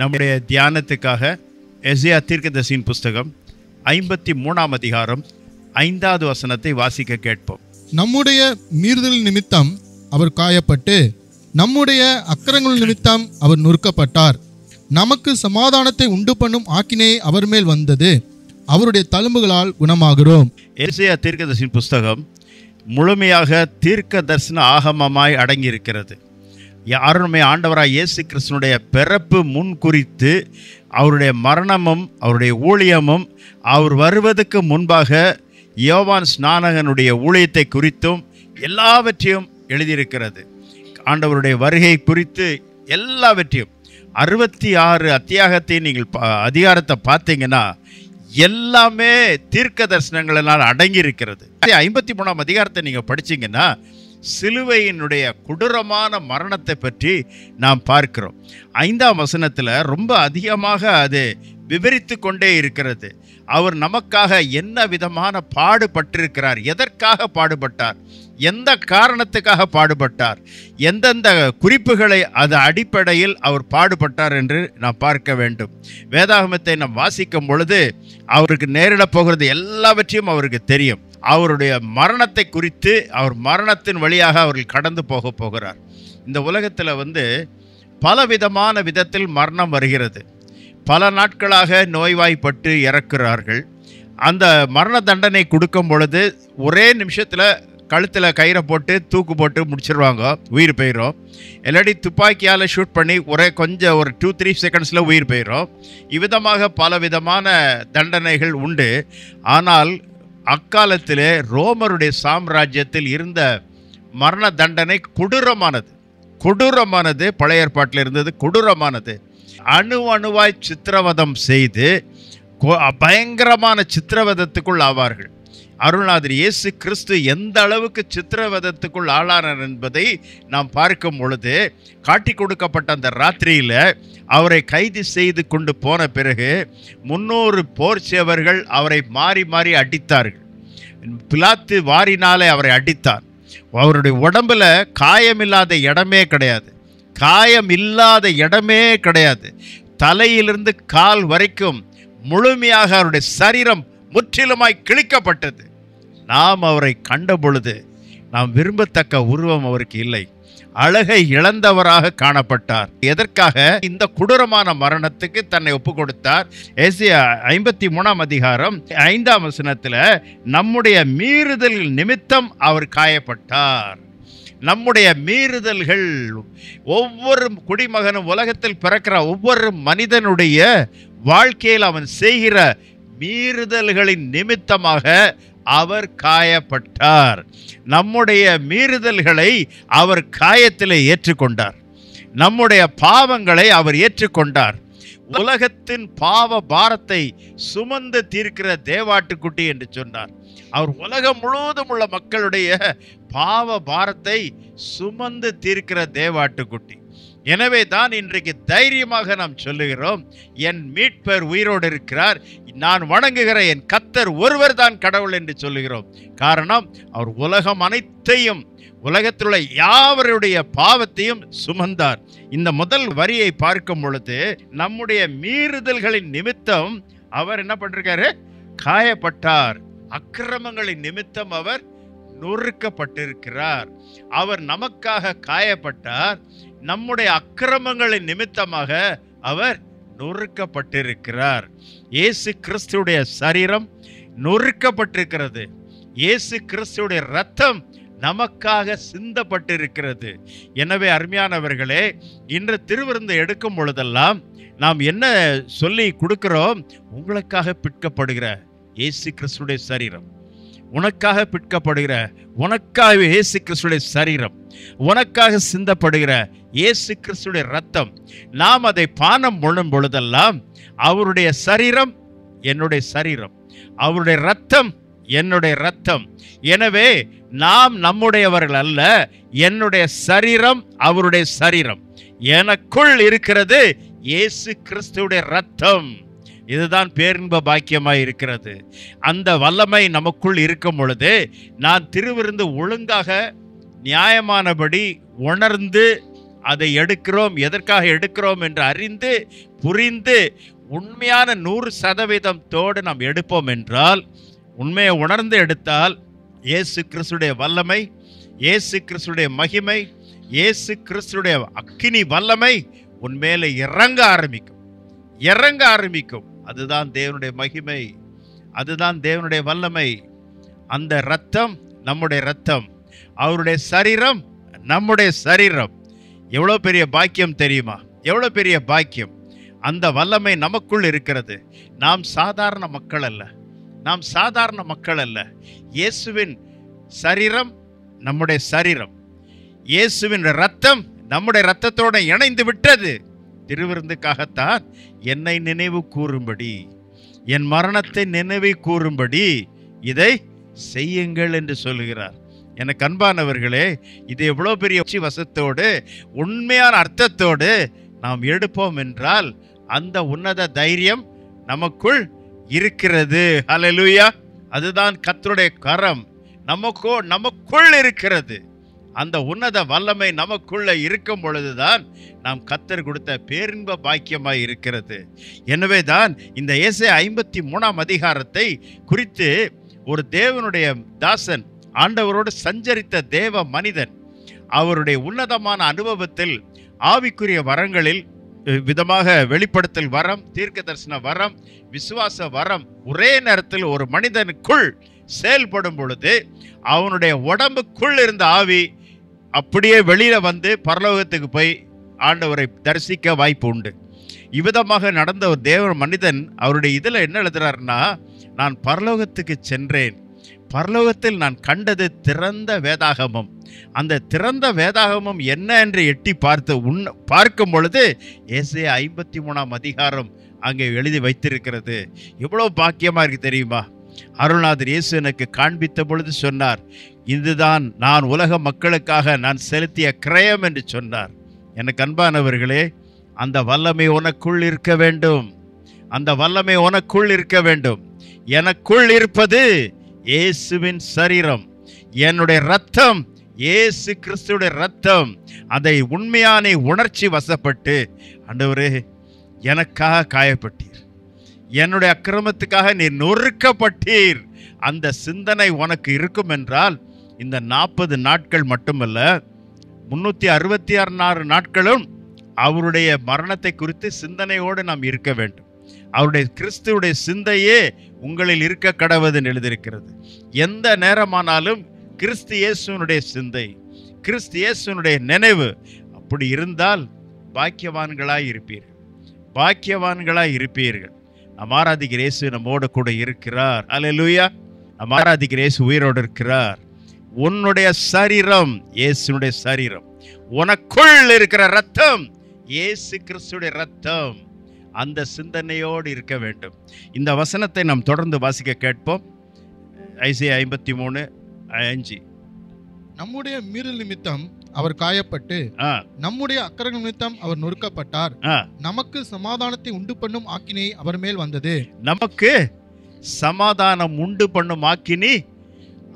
நம்முடைய தியானத்துக்காக எசேயா தீர்க்கதரிசியின் புஸ்தகம் 53ஆம் அதிகாரம் 5வது வசனத்தை வாசிக்க கேட்போம். நம்முடைய மீறுதல் நிமித்தம் அவர் காயப்பட்டு, நம்முடைய அக்கிரங்கள் நிமித்தம் அவர் நொறுக்கப்பட்டார். நமக்கு சமாதானத்தை உண்டு பண்ணும் ஆக்கினை அவர் மேல் வந்தது, அவருடைய தழும்புகளால் குணமாகிறோம். எசேயா தீர்க்கதரிசியின் புஸ்தகம் முழுமையாக தீர்க்க தரிசன ஆகமமாய் அடங்கியிருக்கிறது. அருண்மை ஆண்டவராய் இயேசு கிறிஸ்துனுடைய பிறப்பு முன் குறித்து, அவருடைய மரணமும் அவருடைய ஊழியமும், அவர் வருவதற்கு முன்பாக யோவான் ஸ்நானகனுடைய ஊழியத்தை குறித்தும் எல்லாவற்றையும் எழுதியிருக்கிறது. ஆண்டவருடைய வருகை குறித்து எல்லாவற்றையும் 66 அத்தியாகத்தை நீங்கள் அதிகாரத்தை பார்த்தீங்கன்னா எல்லாமே தீர்க்க தரிசனங்களினால் அடங்கி இருக்கிறது. 53ஆம் அதிகாரத்தை நீங்கள் படிச்சீங்கன்னா சிலுவையினுடைய கொடூரமான மரணத்தை பற்றி நாம் பார்க்கிறோம். 5ஆம் வசனத்தில் ரொம்ப அதிகமாக அது விவரித்து கொண்டே இருக்கிறது. அவர் நமக்காக என்ன விதமான பாடுபட்டிருக்கிறார், எதற்காக பாடுபட்டார், எந்த காரணத்துக்காக பாடுபட்டார், எந்தெந்த குறிப்புகளை அது அடிப்படையில் அவர் பாடுபட்டார் என்று நாம் பார்க்க வேண்டும். வேதாகமத்தை நாம் வாசிக்கும் பொழுது அவருக்கு நேரிடப் போகிறது எல்லாவற்றையும் அவருக்கு தெரியும். அவருடைய மரணத்தை குறித்து, அவர் மரணத்தின் வழியாக அவர்கள் கடந்து போக போகிறார். இந்த உலகத்தில் பலவிதமான விதத்தில் மரணம் வருகிறது. பல நாட்களாக நோய்வாய்ப்பட்டு இறக்கிறார்கள். அந்த மரண தண்டனை கொடுக்கும் பொழுது ஒரே நிமிஷத்தில் கழுத்தில் கயிறை போட்டு தூக்கு போட்டு முடிச்சிருவாங்க, உயிர் போயிடும். இல்லாட்டி துப்பாக்கியால் ஷூட் பண்ணி ஒரு 2-3 செகண்ட்ஸில் உயிர் போயிடும். இவ்விதமாக பலவிதமான தண்டனைகள் உண்டு. ஆனால் அக்காலத்திலே ரோமருடைய சாம்ராஜ்யத்தில் இருந்த மரண தண்டனை கொடூரமானது. பழைய ஏற்பாட்டில் இருந்தது கொடூரமானது. அணுவாய் சித்திரவதம் செய்து பயங்கரமான சித்திரவதத்துக்குள் ஆவார்கள். அருள்நாதர் இயேசு கிறிஸ்து எந்த அளவுக்கு சித்திரவதத்துக்குள் ஆளானார் என்பதை நாம் பார்க்கும் பொழுது, காட்டி கொடுக்கப்பட்ட அந்த ராத்திரியில் அவரை கைது செய்து கொண்டு போன பிறகு 300 போர் சேவர்கள் அவரை மாறி மாறி அடித்தார்கள். பிலாத்து வாரினாலே அவரை அடித்தார். அவருடைய உடம்புல காயமில்லாத இடமே கிடையாது. தலையிலிருந்து கால் வரைக்கும் முழுமையாக அவருடைய சரீரம் முற்றிலுமாய் கிழிக்கப்பட்டது. நாம் அவரை கண்ட பொழுது நாம் விரும்பத்தக்க உருவம் அவருக்கு இல்லை. அழகை இழந்தவராக காணப்பட்டார். எதற்காக? இந்த கொடூரமான மரணத்துக்கு தன்னை ஒப்பு கொடுத்தார். எசேயா 53ஆம் அதிகாரம் 5ஆம் வசனத்தில் நம்முடைய மீறுதல் நிமித்தம் அவர் காயப்பட்டார். நம்முடைய மீறுதல்கள், ஒவ்வொரு குடிமகனும் உலகத்தில் பிறக்கிற ஒவ்வொரு மனிதனுடைய வாழ்க்கையில் அவன் செய்கிற மீறுதல்களின் நிமித்தமாக அவர் காயப்பட்டார். நம்முடைய மீறுதல்களை அவர் காயத்திலே ஏற்றுக்கொண்டார். நம்முடைய பாவங்களை அவர் ஏற்றுக்கொண்டார். உலகத்தின் பாவ பாரத்தை சுமந்து தீர்க்கிற தேவாட்டுக்குட்டி என்று சொன்னார். அவர் உலகம் முழுவதும் உள்ள மக்களுடைய பாவ பாரத்தை சுமந்து தீர்க்கிற தேவாட்டுக்குட்டி. எனவே தான் இன்றைக்கு தைரியமாக நாம் சொல்லுகிறோம், என் மீட்பர் உயிரோடு இருக்கிறார், நான் வணங்குகிற என் கர்த்தர் ஒருவர் தான் கடவுள் என்று சொல்லுகிறோம். காரணம், அவர் உலகம் அனைத்தையும், உலகத்திலுள்ள யாவருடைய பாவத்தையும் சுமந்தார். இந்த முதல் வரியை பார்க்கும் பொழுது நம்முடைய மீறுதல்களின் நிமித்தம் அவர் என்ன பண்ணிருக்காரு? காயப்பட்டார். அக்கிரமங்களின் நிமித்தம் அவர் நொறுக்கப்பட்டிருக்கிறார். அவர் நமக்காக காயப்பட்டார். நம்முடைய அக்கிரமங்களின் நிமித்தமாக அவர் நொறுக்கப்பட்டிருக்கிறார். இயேசு கிறிஸ்துடைய சரீரம் நொறுக்கப்பட்டிருக்கிறது. இயேசு கிறிஸ்துடைய இரத்தம் நமக்காக சிந்தப்பட்டிருக்கிறது. எனவே அருமையானவர்களே, இன்று திருவிருந்து எடுக்கும் பொழுதெல்லாம் நாம் என்ன சொல்லி கொடுக்கிறோம்? உங்களுக்காக பிற்கப்படுகிற இயேசு கிறிஸ்துடைய சரீரம், உனக்காக பிற்கப்படுகிற, உனக்காக இயேசு கிறிஸ்துடைய சரீரம், உனக்காக சிந்தப்படுகிற இயேசு கிறிஸ்துடைய இரத்தம். நாம் அதை பானம் பண்ணும் பொழுதெல்லாம் அவருடைய சரீரம் என்னுடைய சரீரம், அவருடைய இரத்தம் என்னுடைய இரத்தம். எனவே நாம் நம்முடையவர்கள் அல்ல, என்னுடைய சரீரம் அவருடைய சரீரம். எனக்குள் இருக்கிறது இயேசு கிறிஸ்துடைய இரத்தம். இதுதான் பேரின்ப பாக்கியமாய் இருக்கிறது. அந்த வல்லமை நமக்குள் இருக்கும் பொழுது நான் திருவிருந்து ஒழுங்காக நியாயமானபடி உணர்ந்து அதை எடுக்கிறோம், எதற்காக எடுக்கிறோம் என்று அறிந்து புரிந்து உண்மையான 100% நாம் எடுப்போம் என்றால், உண்மையை உணர்ந்து எடுத்தால், இயேசு கிறிஸ்துடைய வல்லமை, இயேசு கிறிஸ்துடைய மகிமை, இயேசு கிறிஸ்துடைய அக்கினி வல்லமை உன்மேலே இறங்க ஆரம்பிக்கும். அதுதான் தேவனுடைய மகிமை, அதுதான் தேவனுடைய வல்லமை. அந்த இரத்தம் நம்முடைய இரத்தம், அவருடைய சரீரம் நம்முடைய சரீரம். எவ்வளோ பெரிய பாக்கியம் தெரியுமா? எவ்வளோ பெரிய பாக்கியம்! அந்த வல்லமை நமக்குள் இருக்கிறது. நாம் சாதாரண மக்கள் அல்ல. இயேசுவின் சரீரம் நம்முடைய சரீரம், இயேசுவின் இரத்தம் நம்முடைய இரத்தத்தோடு இணைந்து விட்டது. திருவிருந்துக்காகத்தான் என்னை நினைவு கூறும்படி, என் மரணத்தை நினைவு கூறும்படி இதை செய்யுங்கள் என்று சொல்கிறார். எனக்கு அன்பானவர்களே, இது எவ்வளோ பெரிய வசத்தோடு உண்மையான அர்த்தத்தோடு நாம் எடுப்போம் என்றால் அந்த உன்னத தைரியம் நமக்குள் இருக்கிறது. ஹல்லேலூயா! அதுதான் கர்த்தருடைய கரம் நமக்குள் இருக்கிறது. அந்த உன்னத வல்லமை நமக்குள்ள இருக்கும் பொழுதுதான் நாம் கர்த்தர் கொடுத்த பேரின்ப பாக்கியமாய் இருக்கிறது. எனவே தான் இந்த ஏசாயா 53 அதிகாரத்தை குறித்து ஒரு தேவனுடைய தாசன், ஆண்டவரோடு சஞ்சரித்த தேவ மனிதன், அவருடைய உன்னதமான அனுபவத்தில் ஆவிக்குரிய வரங்களில் விதமாக வெளிப்படுத்தல் வரம், தீர்க்க தரிசன வரம், விசுவாச வரம் ஒரே நேரத்தில் ஒரு மனிதனுக்குள் செயல்படும் பொழுது அவனுடைய உடம்புக்குள் இருந்த ஆவி அப்படியே வெளியில வந்து பரலோகத்துக்கு போய் ஆண்டவரை தரிசிக்க வாய்ப்பு உண்டு. இவ்விதமாக நடந்த ஒரு தேவ மனிதன் அவருடைய இதில் என்ன எழுதுறாருன்னா, நான் பரலோகத்துக்கு சென்றேன், பரலோகத்தில் நான் கண்டது திறந்த வேதாகமம். அந்த திறந்த வேதாகமம் என்ன என்று எட்டி பார்க்கும் பொழுது ஏசாயா 53 அதிகாரம் அங்கே எழுதி வைத்திருக்கிறது. எவ்வளோ பாக்கியமாக இருக்கு தெரியுமா? அருள்நாதர் இயேசு எனக்கு காண்பித்த பொழுது சொன்னார், இதுதான் நான் உலக மக்களுக்காக நான் செலுத்திய கிரயம் என்று சொன்னார். எனக்கு அன்பானவர்களே, அந்த வல்லமை உனக்குள் இருக்க வேண்டும். அந்த வல்லமை உனக்குள் இருக்க வேண்டும். எனக்குள் இருப்பது இயேசுவின் சரீரம், என்னுடைய இரத்தம், இயேசு கிறிஸ்துடைய இரத்தம். அதை உண்மையான உணர்ச்சி வசப்பட்டு, ஆண்டவரே எனக்காக காயப்பட்டீர், என்னுடைய அக்கிரமத்துக்காக நீர் நொறுக்கப்பட்டீர், அந்த சிந்தனை உனக்கு இருக்கும் என்றால் இந்த 40 நாட்கள் மட்டுமல்ல, 366 நாட்களும் அவருடைய மரணத்தை குறித்து சிந்தனையோடு நாம் இருக்க வேண்டும். அவருடைய கிறிஸ்துவுடைய சிந்தையே உங்களில் இருக்க கடவுது எழுதியிருக்கிறது. எந்த நேரமானாலும் கிறிஸ்து இயேசுனுடைய சிந்தை, கிறிஸ்து இயேசுனுடைய நினைவு அப்படி இருந்தால் பாக்கியவான்களாய் இருப்பீர்கள். நாம் ஆராதிக்கிற இயேசு நம்மோடு கூட இருக்கிறார். அல்லேலூயா! நாம் ஆராதிக்கிற இயேசு உயிரோடு இருக்கிறார். உன்னுடைய சரீரம் இயேசுனுடைய சரீரம், உனக்குள் இருக்கிற ரத்தம் இயேசு கிறிஸ்துடைய ரத்தம். அந்த சிந்தனையோடு இருக்க வேண்டும். இந்த வசனத்தை நாம் தொடர்ந்து வாசிக்க கேட்போம். ஏசாயா 53:5. நம்முடைய மீறல் நிமித்தம் அவர் காயப்பட்டு, நம்முடைய அக்கிரமம் நிமித்தம் அவர் நொறுக்கப்பட்டார். நமக்கு சமாதானத்தை உண்டு பண்ணும் ஆக்கினை அவர் மேல் வந்தது. நமக்கு சமாதானம் உண்டு பண்ணும் ஆக்கினி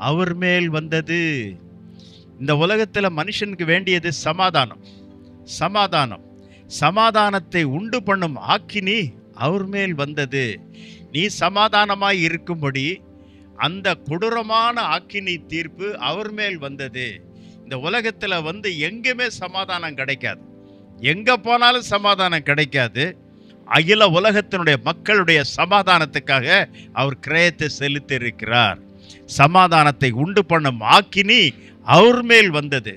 அவர் மேல் வந்தது. இந்த உலகத்துல மனுஷனுக்கு வேண்டியது சமாதானத்தை உண்டு பண்ணும் ஆக்கினி அவர் மேல் வந்தது. நீ சமாதானமாய் இருக்கும்படி அந்த கொடூரமான ஆக்கினி தீர்ப்பு அவர் மேல் வந்தது. இந்த உலகத்துல எங்குமே சமாதானம் கிடைக்காது, எங்க போனாலும் சமாதானம் கிடைக்காது. அகில உலகத்தினுடைய மக்களுடைய சமாதானத்துக்காக அவர் கிரயத்தை செலுத்தி இருக்கிறார். சமாதானத்தை உண்டு பண்ணும் ஆக்கினி அவர் மேல் வந்தது.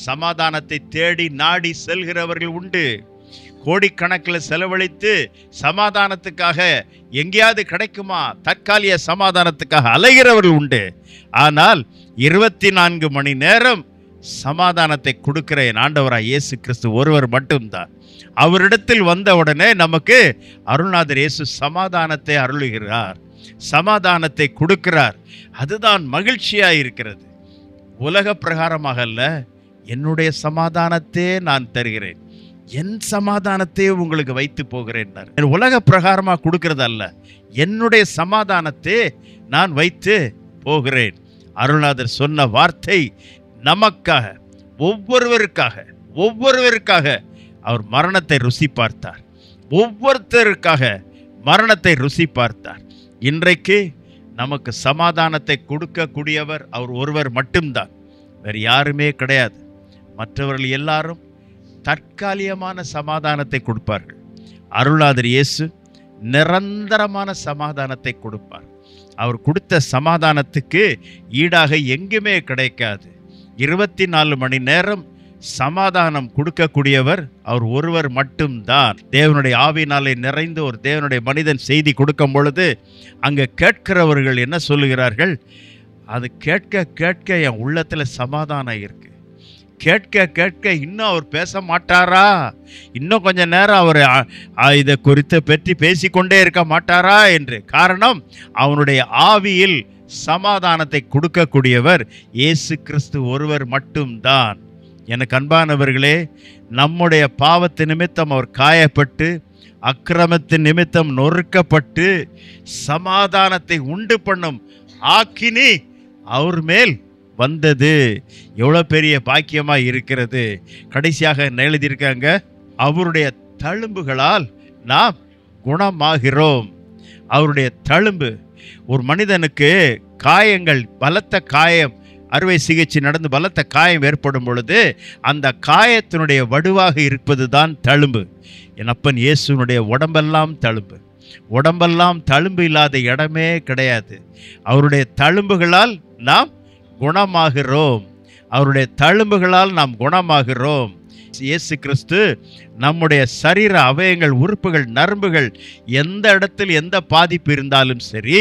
சமாதானத்தை தேடி நாடி செல்கிறவர்கள் உண்டு. கோடிக்கணக்கில் செலவழித்து சமாதானத்துக்காக எங்கேயாவது கிடைக்குமா தற்காலிக சமாதானத்துக்காக அலைகிறவர்கள் உண்டு. ஆனால் 24 மணி நேரம் சமாதானத்தை கொடுக்கிற என் ஆண்டவராய் இயேசு கிறிஸ்து ஒருவர் மட்டும்தான். அவரிடத்தில் வந்தவுடனே நமக்கு அருள்நாதர் இயேசு சமாதானத்தை அருளுகிறார், சமாதானத்தை கொடுக்கிறார். அதுதான் மகிழ்ச்சியாய் இருக்கிறது. உலக பிரகாரமாக அல்ல, என்னுடைய சமாதானத்தை நான் தருகிறேன், என் சமாதானத்தை உங்களுக்கு வைத்து போகிறேன். உலக பிரகாரமாக கொடுக்கிறது அல்ல, என்னுடைய சமாதானத்தை நான் வைத்து போகிறேன். அருள்நாதர் சொன்ன வார்த்தை நமக்காக, ஒவ்வொருவருக்காக அவர் மரணத்தை ருசி பார்த்தார். ஒவ்வொருத்தருக்காக மரணத்தை ருசி பார்த்தார். இன்றைக்கு நமக்கு சமாதானத்தை கொடுக்கக்கூடியவர் அவர் ஒருவர் மட்டும்தான், வேறு யாருமே கிடையாது. மற்றவர்கள் எல்லாரும் தற்காலிகமான சமாதானத்தை கொடுப்பார்கள். அருளாளர் இயேசு நிரந்தரமான சமாதானத்தை கொடுப்பார். அவர் கொடுத்த சமாதானத்துக்கு ஈடாக எங்குமே கிடைக்காது. 24 மணி நேரம் சமாதானம் கொடுக்கக்கூடியவர் அவர் ஒருவர் மட்டும்தான். தேவனுடைய ஆவியினாலே நிறைந்து ஒரு தேவனுடைய மனிதன் செய்தி கொடுக்கும் பொழுது அங்கே கேட்கிறவர்கள் என்ன சொல்லுகிறார்கள்? அது கேட்க கேட்க என் உள்ளத்தில் சமாதானம் இருக்கு, கேட்க கேட்க இன்னும் அவர் பேச மாட்டாரா, இன்னும் கொஞ்ச நேரம் அவர் இதை குறித்து பற்றி பேசிக்கொண்டே இருக்க மாட்டாரா என்று. காரணம், அவனுடைய ஆவியில் சமாதானத்தை கொடுக்கக்கூடியவர் இயேசு கிறிஸ்து ஒருவர் மட்டும்தான். எனக்கு அன்பானவர்களே, நம்முடைய பாவத்து நிமித்தம் அவர் காயப்பட்டு, அக்கிரமத்தின் நிமித்தம் நொறுக்கப்பட்டு, சமாதானத்தை உண்டு பண்ணும் ஆக்கினி அவர் மேல் வந்தது. எவ்வளோ பெரிய பாக்கியமாக இருக்கிறது. கடைசியாக எழுதியிருக்காங்க, அவருடைய தழும்புகளால் நாம் குணமாகிறோம். அவருடைய தழும்பு, ஒரு மனிதனுக்கு காயங்கள், பலத்த காயம், அறுவை சிகிச்சை நடந்து பலத்த காயம் ஏற்படும் பொழுது அந்த காயத்தினுடைய வடுவாக இருப்பது தான் தழும்பு. என் அப்பன் இயேசுனுடைய உடம்பெல்லாம் தழும்பு. உடம்பெல்லாம் தழும்பு இல்லாத இடமே கிடையாது. அவருடைய தழும்புகளால் நாம் குணமாகிறோம். அவருடைய தழும்புகளால் நாம் குணமாகிறோம். இயேசு கிறிஸ்து நம்முடைய சரீர அவயங்கள், உறுப்புகள், நரம்புகள் எந்த இடத்தில் எந்த பாதிப்பு இருந்தாலும் சரி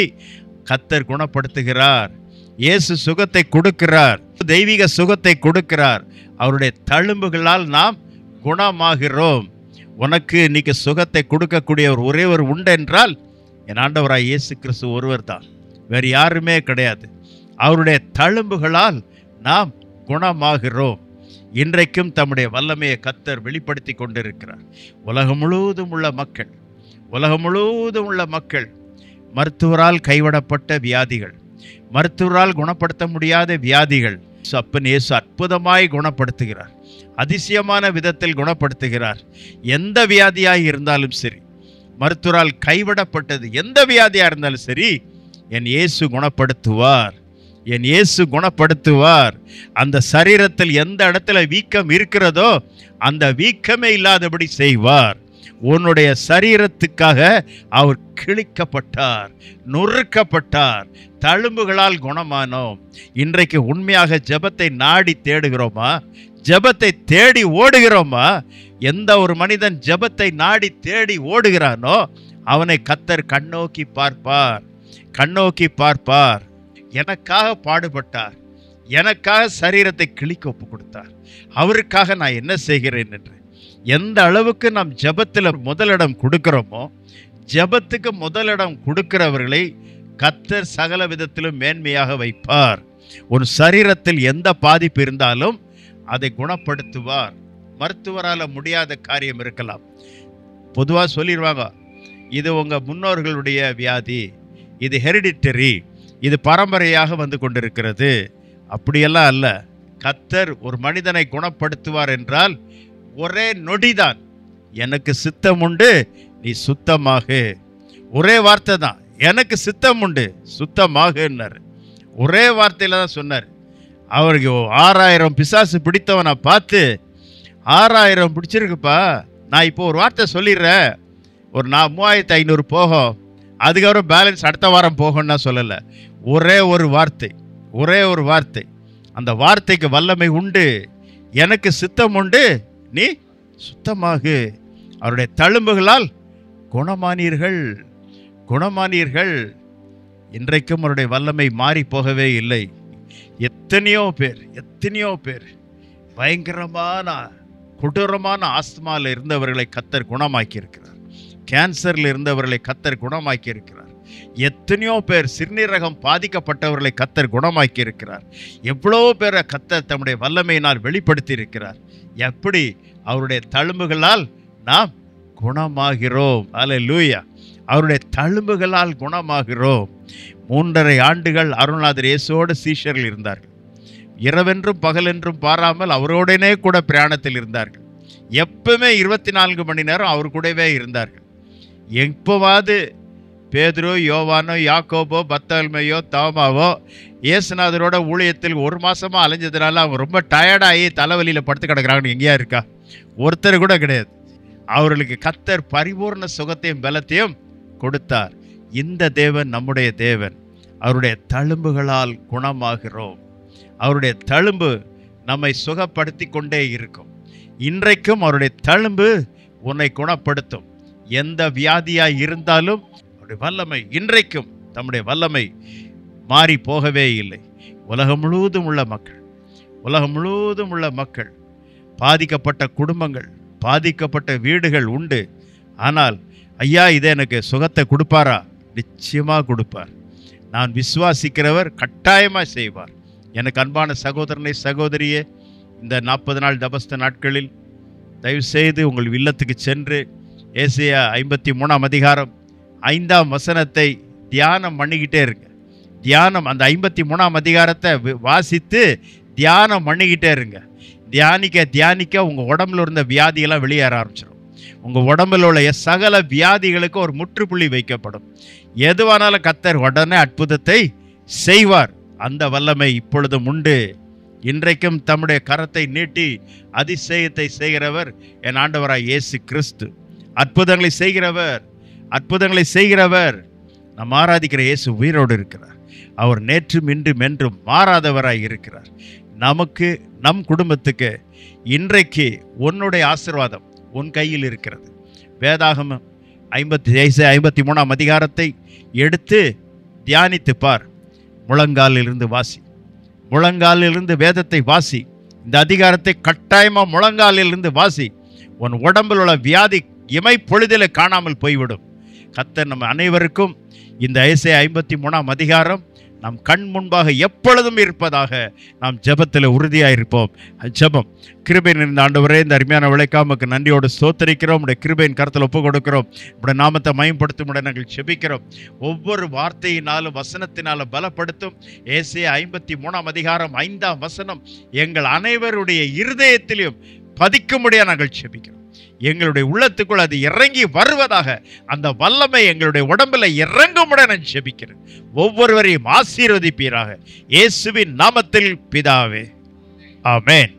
கர்த்தர் குணப்படுத்துகிறார். இயேசு சுகத்தை கொடுக்கிறார், தெய்வீக சுகத்தை கொடுக்கிறார். அவருடைய தழும்புகளால் நாம் குணமாகிறோம். உனக்கு இன்னைக்கு சுகத்தை கொடுக்கக்கூடிய ஒரே ஒரு உண்டென்றால் என் ஆண்டவராய் இயேசு கிறிஸ்து ஒருவர் தான், வேறு யாருமே கிடையாது. அவருடைய தழும்புகளால் நாம் குணமாகிறோம். இன்றைக்கும் தம்முடைய வல்லமையை கர்த்தர் வெளிப்படுத்தி கொண்டிருக்கிறார். உலகம் முழுவதும் உள்ள மக்கள் மருத்துவரால் கைவிடப்பட்ட வியாதிகள், மருத்துவரால் குணப்படுத்த முடியாத வியாதிகள் அப்பன் இயேசு அற்புதமாய் குணப்படுத்துகிறார். அதிசயமான விதத்தில் குணப்படுத்துகிறார். எந்த வியாதியாய் இருந்தாலும் சரி, மருத்துவரால் கைவிடப்பட்டது எந்த வியாதியாக இருந்தாலும் சரி, என் இயேசு குணப்படுத்துவார். என் இயேசு குணப்படுத்துவார். அந்த சரீரத்தில் எந்த இடத்துல வீக்கம் இருக்கிறதோ அந்த வீக்கமே இல்லாதபடி செய்வார். உன்னுடைய சரீரத்துக்காக அவர் கிழிக்கப்பட்டார், நொறுக்கப்பட்டார், தழும்புகளால் குணமானோம். இன்றைக்கு உண்மையாக ஜெபத்தை நாடி தேடுகிறோமா? ஜெபத்தை தேடி ஓடுகிறோமா? எந்த ஒரு மனிதன் ஜெபத்தை நாடி தேடி ஓடுகிறானோ அவனை கர்த்தர் கண்ணோக்கி பார்ப்பார். எனக்காக பாடுபட்டார், எனக்காக சரீரத்தை கிழிக்க ஒப்பு கொடுத்தார், அவருக்காக நான் என்ன செய்கிறேன் என்று. எந்த அளவுக்கு நாம் ஜெபத்தில் முதலிடம் கொடுக்கிறோமோ, ஜெபத்துக்கு முதலிடம் கொடுக்கிறவர்களை கர்த்தர் சகல விதத்திலும் மேன்மையாக வைப்பார். ஒரு சரீரத்தில் எந்த பாதிப்பு இருந்தாலும் அதை குணப்படுத்துவார். மருத்துவரால் முடியாத காரியம் இருக்கலாம். பொதுவாக சொல்லிடுவாங்க, இது உங்கள் முன்னோர்களுடைய வியாதி, இது ஹெரிடிட்டரி, இது பரம்பரையாக வந்து கொண்டிருக்கிறது. அப்படியெல்லாம் அல்ல. கர்த்தர் ஒரு மனிதனை குணப்படுத்துவார் என்றால் ஒரே நொடிதான், எனக்கு சித்தம் உண்டு, நீ சுத்தமாக. ஒரே வார்த்தை தான், எனக்கு சித்தம் உண்டு, சுத்தமாகன்னார். ஒரே வார்த்தையில் தான் சொன்னார். அவருக்கு 6000 பிசாசு பிடித்தவனை பார்த்து, 6000 பிடிச்சிருக்குப்பா, நான் இப்போ ஒரு வார்த்தை சொல்லிடுறேன், ஒரு 3500 போகும், அதுக்கப்புறம் பேலன்ஸ் அடுத்த வாரம் போகும்னா சொல்லலை. ஒரே ஒரு வார்த்தை, அந்த வார்த்தைக்கு வல்லமை உண்டு. எனக்கு சித்தம் உண்டு, நீ சுத்தமாகு. அவருடைய தழும்புகளால் குணமானீர்கள். இன்றைக்கும் அவருடைய வல்லமை மாறி போகவே இல்லை. எத்தனையோ பேர் பயங்கரமான கொடூரமான ஆஸ்துமாவில் இருந்தவர்களை கர்த்தர் குணமாக்கி இருக்கிறார். கேன்சரில் இருந்தவர்களை கர்த்தர் குணமாக்கி இருக்கிறார். எத்தனையோ பேர் சிறுநீரகம் பாதிக்கப்பட்டவர்களை கர்த்தர் குணமாக்கி இருக்கிறார். எவ்வளோ பேரை கர்த்தர் தம்முடைய வல்லமையினால் வெளிப்படுத்தி இருக்கிறார். எப்படி? அவருடைய தழும்புகளால் நாம் குணமாகிறோம். அல்லேலூயா. அவருடைய தழும்புகளால் குணமாகிறோம். 3.5 ஆண்டுகள் அருள்நாதர் இயேசுவோடு சீஷர்கள் இருந்தார்கள். இரவென்றும் பகலென்றும் பாராமல் அவரோடனே கூட பிரயாணத்தில் இருந்தார்கள். எப்பவுமே 24 மணி நேரம் அவர் கூடவே இருந்தார்கள். எப்போவாது பேதுரு, யோவானோ, யாக்கோபோ, பத்தல்மையோ, தோமாவோ இயேசுநாதரோட ஊழியத்தில் 1 மாசமா அலைஞ்சதுனால அவங்க ரொம்ப டயர்டாகி தலைவலியில் படுத்து கிடக்குறாங்கன்னு எங்கேயா இருக்கா? ஒருத்தர் கூட கிடையாது. அவர்களுக்கு கர்த்தர் பரிபூர்ண சுகத்தையும் பலத்தையும் கொடுத்தார். இந்த தேவன் நம்முடைய தேவன். அவருடைய தழும்புகளால் குணமாகிறோம். அவருடைய தழும்பு நம்மை சுகப்படுத்தி கொண்டே இருக்கும். இன்றைக்கும் அவருடைய தழும்பு உன்னை குணப்படுத்தும். எந்த வியாதியாய் இருந்தாலும் அவருடைய வல்லமை இன்றைக்கும் தம்முடைய வல்லமை மாறி போகவே இல்லை. உலகம் முழுவதும் உள்ள மக்கள் பாதிக்கப்பட்ட குடும்பங்கள், பாதிக்கப்பட்ட வீடுகள் உண்டு. ஆனால் ஐயா இதை எனக்கு சுகத்தை கொடுப்பாரா? நிச்சயமாக கொடுப்பார். நான் விசுவாசிக்கிறவர் கட்டாயமாக செய்வார். எனக்கு அன்பான சகோதரனை, சகோதரியே, இந்த 40 நாள் தபஸ்த நாட்களில் தயவுசெய்து உங்கள் இல்லத்துக்கு சென்று ஏசாயா 53ஆம் அதிகாரம் 5ஆம் வசனத்தை தியானம் பண்ணிக்கிட்டே இருங்க. தியானம் அந்த 53ஆம் அதிகாரத்தை வாசித்து தியானம் பண்ணிக்கிட்டே இருங்க. தியானிக்க உங்கள் உடம்புல இருந்த வியாதியெல்லாம் வெளியேற ஆரம்பிச்சிடும். உங்கள் உடம்புல உள்ள சகல வியாதிகளுக்கு ஒரு முற்றுப்புள்ளி வைக்கப்படும். எதுவானாலும் கர்த்தர் உடனே அற்புதத்தை செய்வார். அந்த வல்லமை இப்பொழுதும் உண்டு. இன்றைக்கும் தம்முடைய கரத்தை நீட்டி அதிசயத்தை செய்கிறவர் என் ஆண்டவராய் இயேசு கிறிஸ்து. அற்புதங்களை செய்கிறவர் நாம் ஆராதிக்கிற இயேசு உயிரோடு இருக்கிறார். அவர் நேற்றும் இன்றும் என்றும் மாறாதவராய் இருக்கிறார். நமக்கு, நம் குடும்பத்துக்கு இன்றைக்கு உன்னுடைய ஆசீர்வாதம் உன் கையில் இருக்கிறது. வேதாகமம் 53ஆம் அதிகாரத்தை எடுத்து தியானித்து பார். முழங்காலிலிருந்து வாசி, முழங்காலிலிருந்து வேதத்தை வாசி. இந்த அதிகாரத்தை கட்டாயமாக முழங்காலிலிருந்து வாசி. உன் உடம்பில் உள்ள வியாதி இமை பொழுதில் காணாமல் போய்விடும். கர்த்தர் நம்ம அனைவருக்கும் இந்த ஏசாயா 53ஆம் அதிகாரம் நம் கண் முன்பாக எப்பொழுதும் இருப்பதாக நாம் ஜெபத்தில் உறுதியாக இருப்போம். ஜெபம். கிருபை நிறைந்த ஆண்டவரே, இந்த அருமையான விளைக்காமக்கு நன்றியோடு ஸ்தோத்தரிக்கிறோம். உடைய கிருபையின் கருத்தில் ஒப்பு கொடுக்கிறோம். உடைய நாமத்தை மயம்படுத்தும் நாங்கள் ஜெபிக்கிறோம். ஒவ்வொரு வார்த்தையினாலும் வசனத்தினாலும் பலப்படுத்தும். ஏசாயா 53ஆம் அதிகாரம் 5ஆம் வசனம் எங்கள் அனைவருடைய இருதயத்திலும் பதிக்கும்படியாக நாங்கள் ஜெபிக்கிறோம். எங்களுடைய உள்ளத்துக்குள் அது இறங்கி வருவதாக, அந்த வல்லமை எங்களுடைய உடம்பில் இறங்கும்படியாக நான் ஜெபிக்கிறேன். ஒவ்வொருவரையும் ஆசீர்வதிப்பீராக. இயேசுவின் நாமத்தில் பிதாவே, ஆமென்.